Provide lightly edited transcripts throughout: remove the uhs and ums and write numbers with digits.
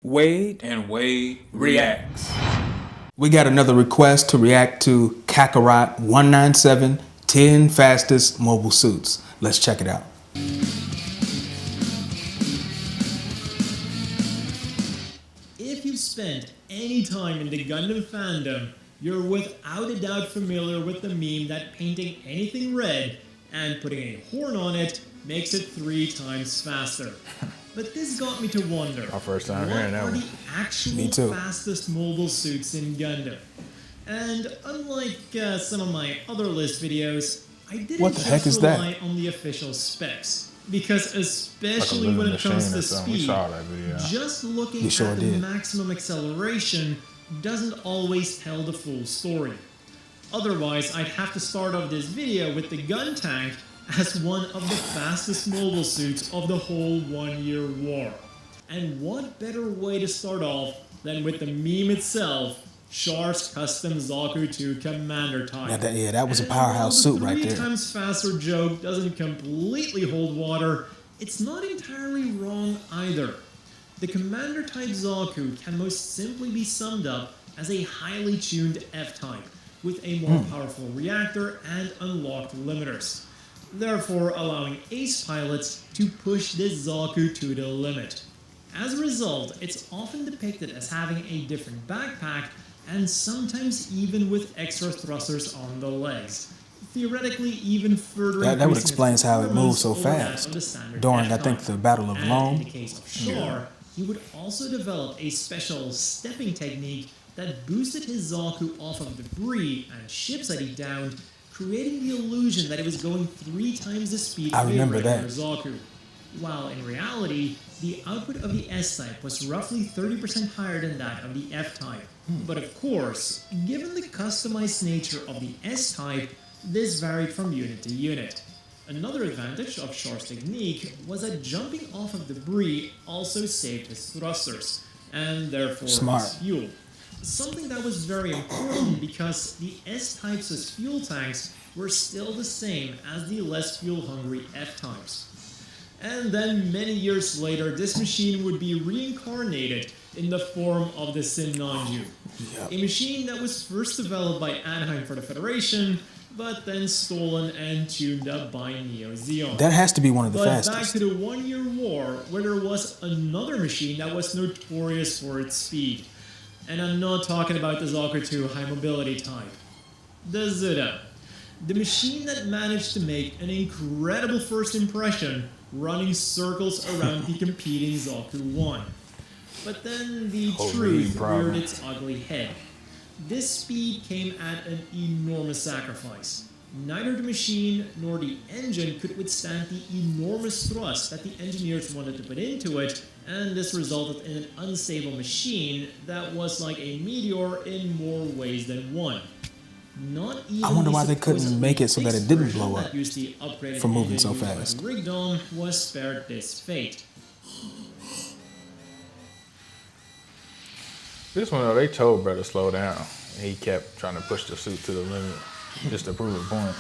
Wade and Wade reacts. We got another request to react to Kakarot197, 10 fastest mobile suits. Let's check it out. If you've spent any time in the Gundam fandom, you're without a doubt familiar with the meme that painting anything red and putting a horn on it makes it 3 times faster. But this got me to wonder, My first time what hearing that are one. the actual fastest mobile suits in Gundam? And unlike some of my other list videos, I didn't just rely on the official specs. Because especially when it comes to speed, just looking at the maximum acceleration doesn't always tell the full story. Otherwise, I'd have to start off this video with the gun tank as one of the fastest mobile suits of the whole 1-year war. And what better way to start off than with the meme itself, Char's custom Zaku 2 commander type. That was a powerhouse suit right there. The 3 times faster joke doesn't completely hold water, it's not entirely wrong either. The commander type Zaku can most simply be summed up as a highly tuned F-type, with a more powerful reactor and unlocked limiters, therefore allowing ace pilots to push this Zaku to the limit. As a result, it's often depicted as having a different backpack and sometimes even with extra thrusters on the legs, theoretically even further that would explain how it moves so fast during, I think, the Battle of Rome. In the case of Char, he would also develop a special stepping technique that boosted his Zaku off of debris and ships that he downed, creating the illusion that it was going 3 times the speed of a regular Zaku. While in reality, the output of the S-type was roughly 30% higher than that of the F-type. But of course, given the customized nature of the S-type, this varied from unit to unit. Another advantage of Char's technique was that jumping off of debris also saved his thrusters, and therefore his fuel. Something that was very important because the S-types' fuel tanks were still the same as the less fuel-hungry F-types. And then many years later, this machine would be reincarnated in the form of the Sinanju, a machine that was first developed by Anaheim for the Federation, but then stolen and tuned up by Neo Zeon. That has to be one of the fastest. But back to the 1-year war, where there was another machine that was notorious for its speed. And I'm not talking about the Zaku 2 high mobility type. The Zudah. The machine that managed to make an incredible first impression running circles around the competing Zaku 1. But then the truth reared its ugly head. This speed came at an enormous sacrifice. Neither the machine nor the engine could withstand the enormous thrust that the engineers wanted to put into it, and this resulted in an unstable machine that was like a meteor in more ways than one. Not even I wonder why they couldn't make it so that it didn't blow up for moving so fast. Rigdom was spared this fate. This one, though, they told Brother slow down. And he kept trying to push the suit to the limit just to prove a point.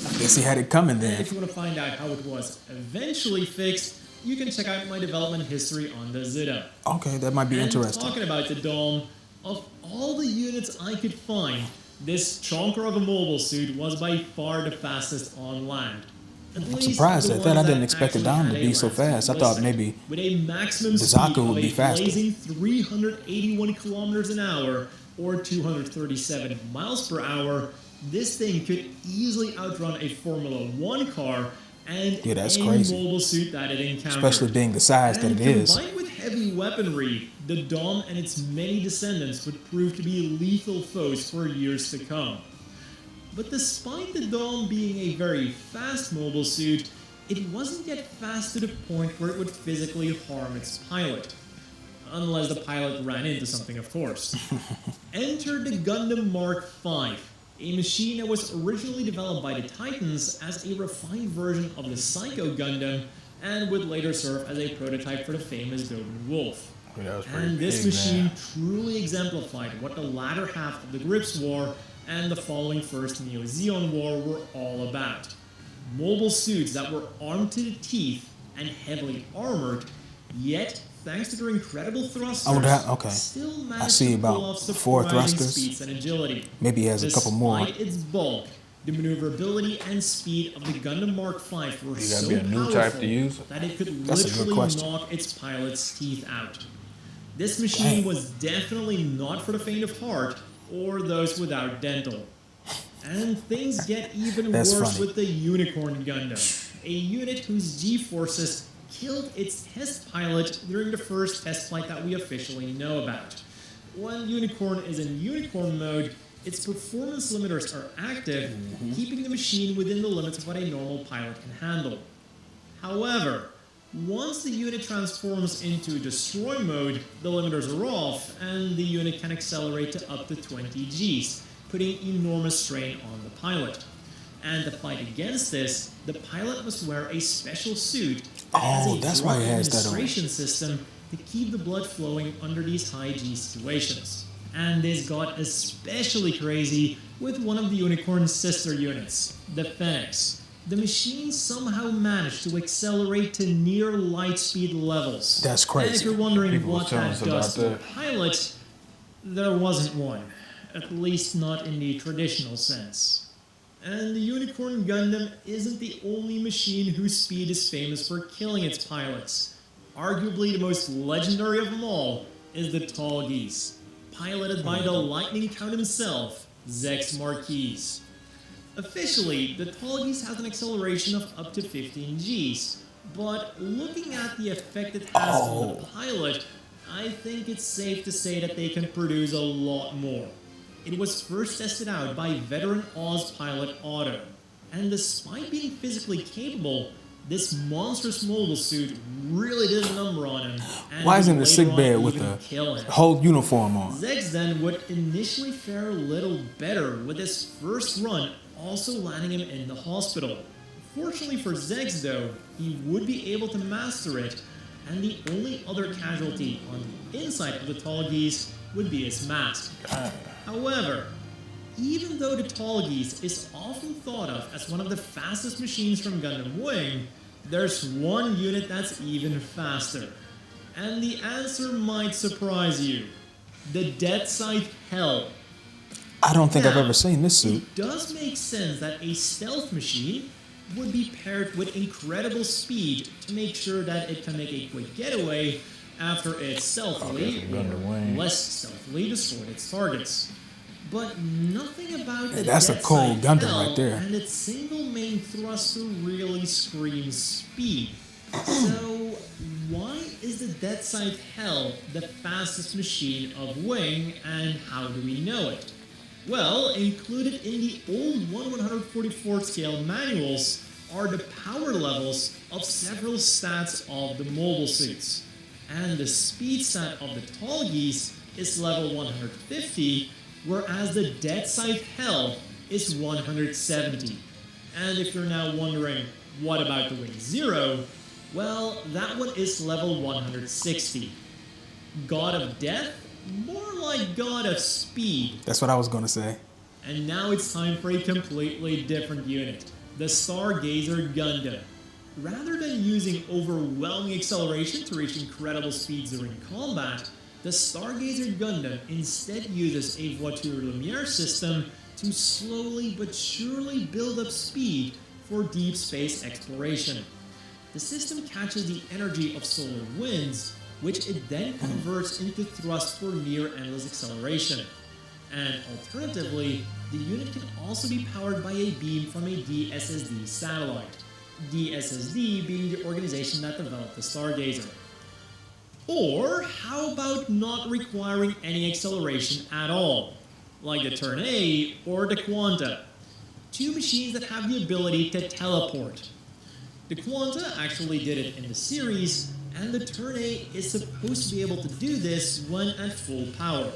I guess he had it coming then. And if you want to find out how it was eventually fixed, you can check out my development history on the Zudah. Okay, that might be interesting. Talking about the Dome, of all the units I could find, this chonker of a mobile suit was by far the fastest on land. I'm surprised at that. I didn't expect the Dom to be so fast. I thought maybe with a maximum the Zaku would be faster. Blazing 381 kilometers an hour or 237 miles per hour, this thing could easily outrun a Formula 1 car and that's any crazy. Mobile suit that it encountered. Especially being the size that it is. Combined with heavy weaponry, the Dom and its many descendants would prove to be lethal foes for years to come. But despite the Dom being a very fast mobile suit, it wasn't yet fast to the point where it would physically harm its pilot. Unless the pilot ran into something, of course. Enter the Gundam Mk-V, a machine that was originally developed by the Titans as a refined version of the Psycho Gundam and would later serve as a prototype for the famous Dogen Wolf. And this machine truly exemplified what the latter half of the Grips War and the following First Neo Zeon War were all about. Mobile suits that were armed to the teeth and heavily armored, yet, thanks to their incredible thrusters, okay. still I managed see to about pull off 4 surprising thrusters. speeds and agility. Maybe he has a couple more. Despite its bulk, the maneuverability and speed of the Gundam Mk-V were You gotta so be a new type powerful to use. that it could That's a good literally question. knock its pilot's teeth out. This machine Dang. was definitely not for the faint of heart or those without dental. And things get even That's worse funny. with the Unicorn Gundam, a unit whose G-forces killed its test pilot during the first test flight that we officially know about. When Unicorn is in Unicorn mode, its performance limiters are active, keeping the machine within the limits of what a normal pilot can handle. However, once the unit transforms into destroy mode, the limiters are off, and the unit can accelerate to up to 20 Gs, putting enormous strain on the pilot. And to fight against this, the pilot must wear a special suit that has a that's why drug he has that on. administration system to keep the blood flowing under these high G situations. And this got especially crazy with one of the Unicorn's sister units, the Phoenix. The machine somehow managed to accelerate to near light speed levels. That's And if crazy. you're wondering People what was telling that us does to about a that. pilot, there wasn't one. At least not in the traditional sense. And the Unicorn Gundam isn't the only machine whose speed is famous for killing its pilots. Arguably the most legendary of them all is the Tallgeese, piloted by the lightning count himself, Zex Marquise. Officially, the Tallgeese has an acceleration of up to 15 Gs, but looking at the effect it has on the pilot, I think it's safe to say that they can produce a lot more. It was first tested out by veteran Oz pilot Otto, and despite being physically capable, this monstrous mobile suit really did a number on him. And Why isn't would the sick later bed on with even a kill him. whole uniform on? Zex then would initially fare a little better, with his first run also landing him in the hospital. Fortunately for Zex though, he would be able to master it, and the only other casualty on the inside of the Tallgeese would be his mask. However, even though the Tallgeese is often thought of as one of the fastest machines from Gundam Wing, there's one unit that's even faster. And the answer might surprise you. The Deathscythe Hell. I don't think I've Now, ever seen this suit. It does make sense that a stealth machine would be paired with incredible speed to make sure that it can make a quick getaway after it stealthily, that's a Gundam Wing. less stealthily, destroyed its targets. But nothing about the That's a Deathscythe cold Gundam Hell right there. and its single main thruster really screams speed. So why is the Deathscythe Hell the fastest machine of Wing, and how do we know it? Well, included in the old 1/144 scale manuals are the power levels of several stats of the mobile suits. And the speed stat of the Tallgeese is level 150, whereas the Deathscythe Hell is 170. And if you're now wondering, what about the Wing Zero? Well, that one is level 160. God of Death? More like God of Speed. That's what I was gonna say. And now it's time for a completely different unit, the Stargazer Gundam. Rather than using overwhelming acceleration to reach incredible speeds during combat, the Stargazer Gundam instead uses a voiture Lumiere system to slowly but surely build up speed for deep space exploration. The system catches the energy of solar winds, which it then converts into thrust for near endless acceleration. And alternatively, the unit can also be powered by a beam from a DSSD satellite. DSSD being the organization that developed the Stargazer. Or how about not requiring any acceleration at all, like the Turn A or the Quanta, two machines that have the ability to teleport. The Quanta actually did it in the series, and the Turn A is supposed to be able to do this when at full power.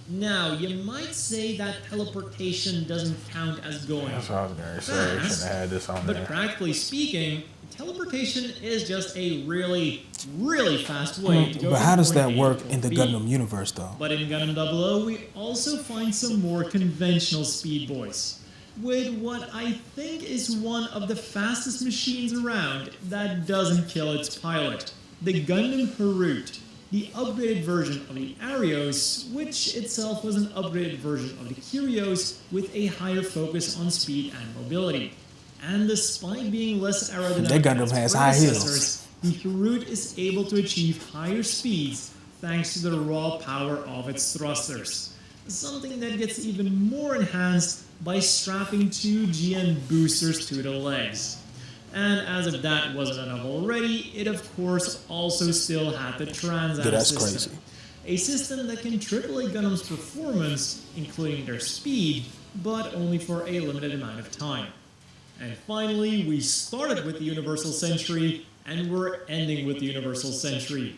Now, you might say that teleportation doesn't count as going That's what I was gonna say. Should fast, have had this on but there. practically speaking, teleportation is just a really, really fast way to go But from how does point that A work to in the B. Gundam universe, though? But in Gundam 00, we also find some more conventional speed boys. with what I think is one of the fastest machines around that doesn't kill its pilot, the Gundam Mk-V, the upgraded version of the Arios, which itself was an upgraded version of the Kyrios with a higher focus on speed and mobility. And despite being less aerodynamic That Gundam than its has high heels. predecessors, the Mk-V is able to achieve higher speeds thanks to the raw power of its thrusters. Something that gets even more enhanced by strapping 2 GN boosters to the legs. And as if that wasn't enough already, it of course also still had the Transat that's system. crazy. A system that can triple a Gundam's performance, including their speed, but only for a limited amount of time. And finally, we started with the Universal Century, and we're ending with the Universal Century.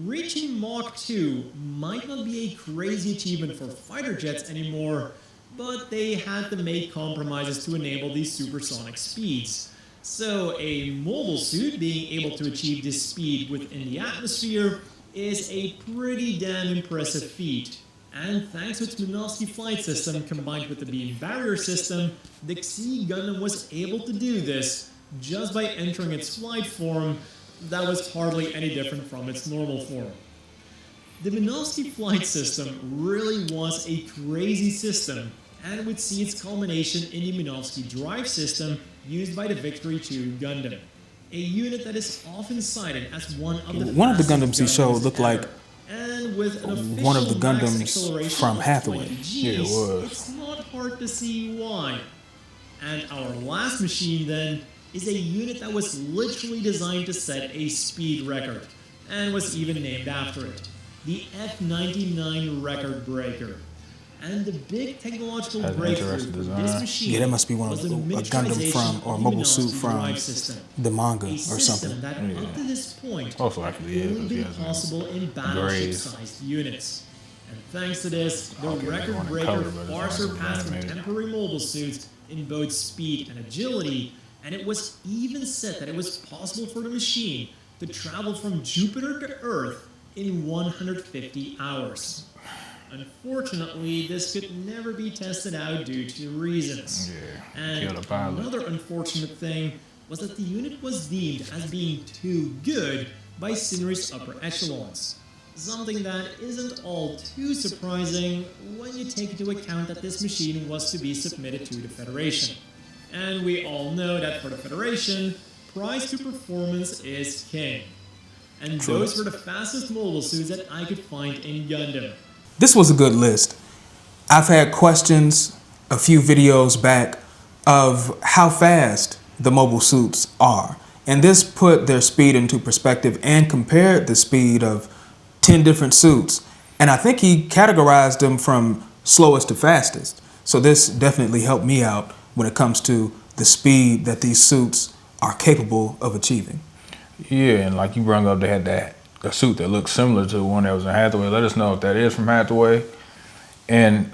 Reaching Mach 2 might not be a crazy achievement for fighter jets anymore, but they had to make compromises to enable these supersonic speeds. So a mobile suit being able to achieve this speed within the atmosphere is a pretty damn impressive feat. And thanks to its Minovsky flight system combined with the beam barrier system, the Xe Gundam was able to do this just by entering its flight form that was hardly any different from its normal form. The Minovsky flight system really was a crazy system, and would see its culmination in the Minovsky drive system used by the Victory II Gundam, a unit that is often cited as one of the Gundams he showed looked like and with an one of the official max Gundams acceleration from of Hathaway. 20 Gs, Yeah, it was. it's not hard to see why. And our last machine then is a unit that was literally designed to set a speed record, and was even named after it, the F-99 Record Breaker. And the big technological Has an breakthrough interesting for design. this machine Yeah, that must be one was of the a Gundam miniaturization from, or a of the mobile suit Minovsky from drive system. the manga A or system something. that Yeah. up to this point Most likely, yeah, had only because he been has possible in grays. battleship-sized units. And thanks to this, the Okay, they record want it breaker colored, but it's far not surpassed animated. contemporary mobile suits in both speed and agility, and it was even said that it was possible for the machine to travel from Jupiter to Earth in 150 hours. Unfortunately, this could never be tested out due to reasons. Yeah, And kill the pilot. another unfortunate thing was that the unit was deemed as being too good by Sinri's upper echelons. Something that isn't all too surprising when you take into account that this machine was to be submitted to the Federation. And we all know that for the Federation, price to performance is king. And True. those were the fastest mobile suits that I could find in Gundam. This was a good list. I've had questions a few videos back of how fast the mobile suits are. And this put their speed into perspective and compared the speed of 10 different suits. And I think he categorized them from slowest to fastest. So this definitely helped me out when it comes to the speed that these suits are capable of achieving. Yeah, and like you brought up, they had a suit that looked similar to the one that was in Hathaway. Let us know if that is from Hathaway. And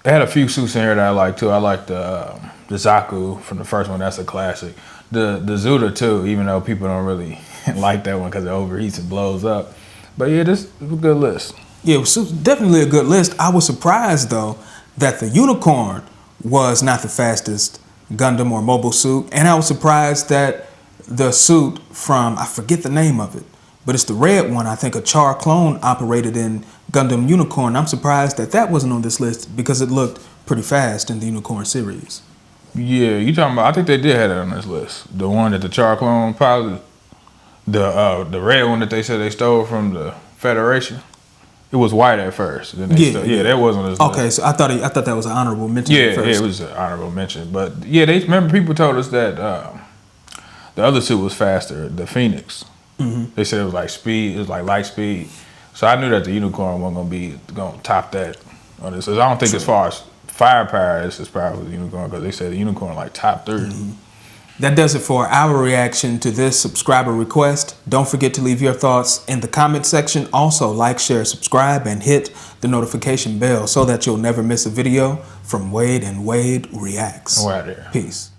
they had a few suits in here that I like too. I like the Zaku from the first one. That's a classic. The Zudah too, even though people don't really like that one because it overheats and blows up. But yeah, this is a good list. Yeah, it was definitely a good list. I was surprised though that the Unicorn was not the fastest Gundam or mobile suit. And I was surprised that the suit from, I forget the name of it, but it's the red one. I think a Char clone operated in Gundam Unicorn. I'm surprised that that wasn't on this list because it looked pretty fast in the Unicorn series. Yeah, you talking about? I think they did have it on this list. The one that the Char clone pilot, the red one that they said they stole from the Federation. It was white at first. Then they stole, that wasn't this list. Okay, so I thought that was an honorable mention. Yeah, at first. yeah, it was an honorable mention. But yeah, they remember people told us that the other suit was faster, the Phoenix. They said it was like speed, it was like light speed. So I knew that the Unicorn wasn't gonna top that on this. So I don't think as far as firepower, it's as powerful as the Unicorn because they said the Unicorn like top 3. That does it for our reaction to this subscriber request. Don't forget to leave your thoughts in the comment section. Also, like, share, subscribe, and hit the notification bell so that you'll never miss a video from Wade and Wade Reacts. We're out there. Peace.